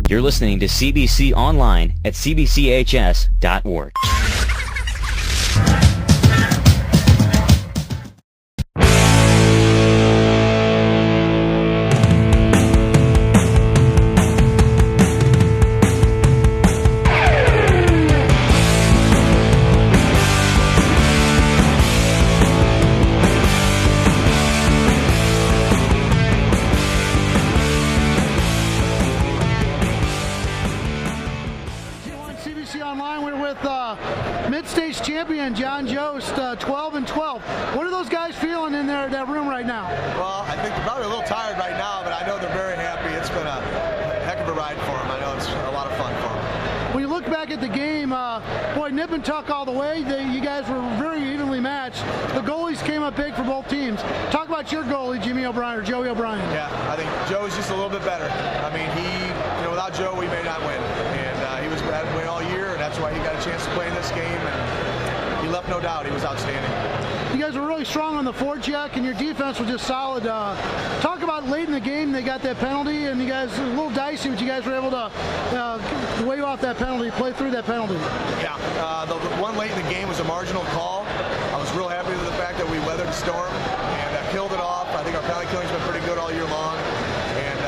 You're listening to CBC Online at cbchs.org. Mid-stage champion John Jost, 12-12. What are those guys feeling in there, that room right now? Well, I think they're probably a little tired right now, but I know they're very happy. It's been a heck of a ride for them. I know it's a lot of fun for them. When you look back at the game, boy, nip and tuck all the way. You guys were very evenly matched. The goalies came up big for both teams. Talk about your goalie, Jimmy O'Brien, or Joey O'Brien. Yeah, I think Joe's just a little bit better. I mean, without Joe, we may not win. And he was bad to win all year, and that's why he got a chance to play in this game. And he left no doubt. He was outstanding. You guys were really strong on the forecheck, and your defense was just solid. Talk about late in the game, they got that penalty, and you guys, a little dicey, but you guys were able to wave off that penalty, play through that penalty. Yeah, the one late in the game was a marginal call. I was real happy with the fact that we weathered the storm and killed it off. I think our penalty killing's been pretty good all year long, and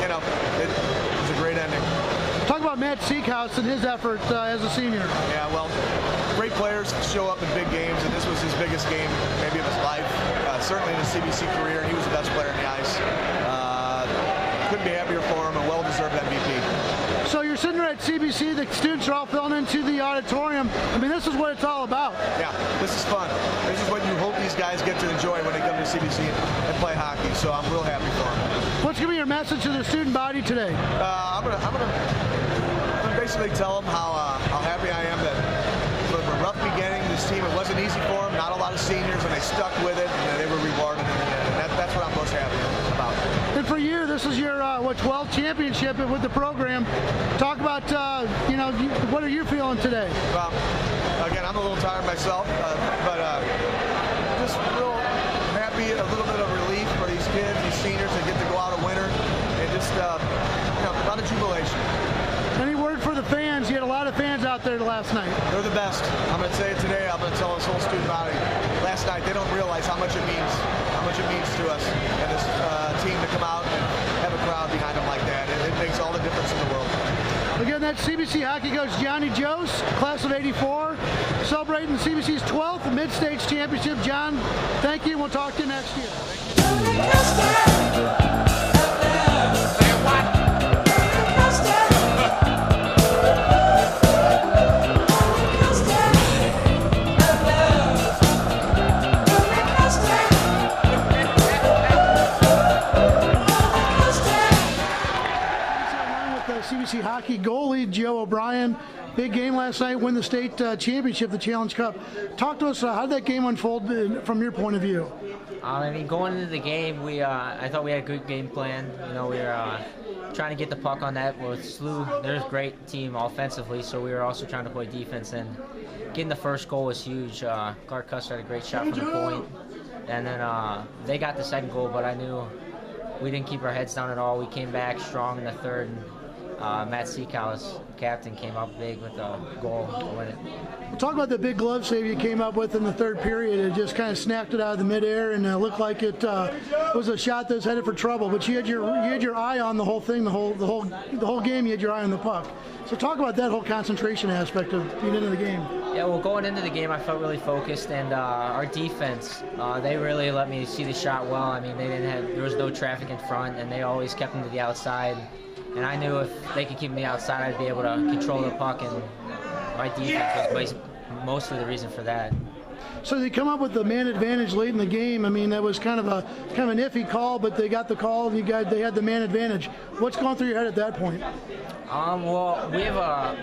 it was a great ending. Talk about Matt Seekhouse and his effort as a senior. Yeah, well, great players show up in big games, and this was his biggest game maybe of his life, certainly in his CBC career, and he was the best player in the ice. Couldn't be happier for him, a well-deserved MVP. So you're sitting there at CBC, the students are all filling into the auditorium. I mean, this is what it's all about. Yeah, this is fun. This is what you hope these guys get to enjoy when they come to CBC and play hockey, so I'm real happy for them. What's going to be your message to the student body today? I'm gonna basically tell them how happy I am that from a rough beginning, this team, it wasn't easy for them, not a lot of seniors, and they stuck with it, and they were rewarded, and that's what I'm most happy about. And for you, this is your 12th championship with the program. Talk about what are you feeling today? Well, again, I'm a little tired myself, but just real happy, a little bit of relief for these kids, these seniors that get to go out a winner, and just a lot of jubilation. Any word for the fans? You had a lot of fans out there last night. They're the best. I'm going to say it today. I'm going to tell this whole student body. Last night, they don't realize how much it means to us and this team to come out and have a crowd behind them like that. It makes all the difference in the world. Again, that's CBC hockey coach Johnny Jost, class of '84, celebrating CBC's 12th mid-stage championship. John, thank you. We'll talk to you next year. CBC hockey goalie Joe O'Brien. Big game last night, win the state championship, the Challenge Cup. Talk to us, how did that game unfold from your point of view? I mean, going into the game, I thought we had a good game plan. We were trying to get the puck on that with SLUH. They're a great team offensively, so we were also trying to play defense. And getting the first goal was huge. Clark Custer had a great shot from the point. And then they got the second goal, but I knew we didn't keep our heads down at all. We came back strong in the third. Matt Seekhouse, captain, came up big with a goal to win it. We'll talk about the big glove save you came up with in the third period. It just kind of snapped it out of the midair, and it looked like it was a shot that was headed for trouble. But you had your eye on the whole thing, the whole game. You had your eye on the puck. So talk about that whole concentration aspect of being into the game. Yeah, well, going into the game, I felt really focused, and our defense, they really let me see the shot well. I mean, there was no traffic in front, and they always kept them to the outside. And I knew if they could keep me outside, I'd be able to control the puck, and my defense was mostly the reason for that. So they come up with the man advantage late in the game. I mean, that was kind of an iffy call, but they got the call. They had the man advantage. What's going through your head at that point? Well,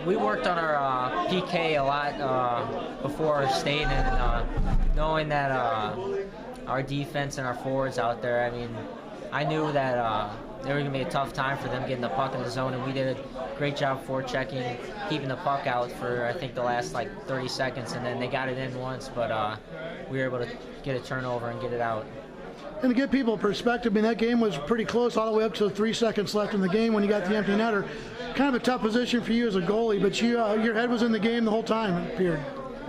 we worked on our PK a lot before state, and knowing that our defense and our forwards out there, I mean, I knew that they were going to be a tough time for them getting the puck in the zone, and we did a great job forechecking, keeping the puck out for, I think, the last 30 seconds, and then they got it in once, but we were able to get a turnover and get it out. And to give people perspective, I mean, that game was pretty close all the way up to 3 seconds left in the game when you got the empty netter. kind of a tough position for you as a goalie, but your head was in the game the whole time, it appeared.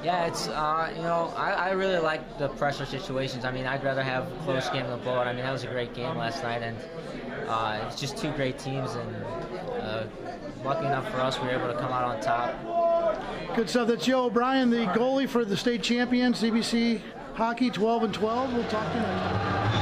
Yeah, it's, I really like the pressure situations. I mean, I'd rather have a close game than a blowout. I mean, that was a great game last night, and it's just two great teams, and lucky enough for us, we were able to come out on top. Good stuff. That's Joe O'Brien, the goalie for the state champion, CBC Hockey 12-12. We'll talk to you next time.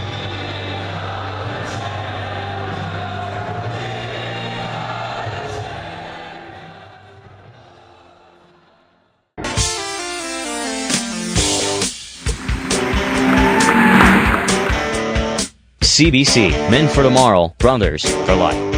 CBC, Men for Tomorrow, Brothers for Life.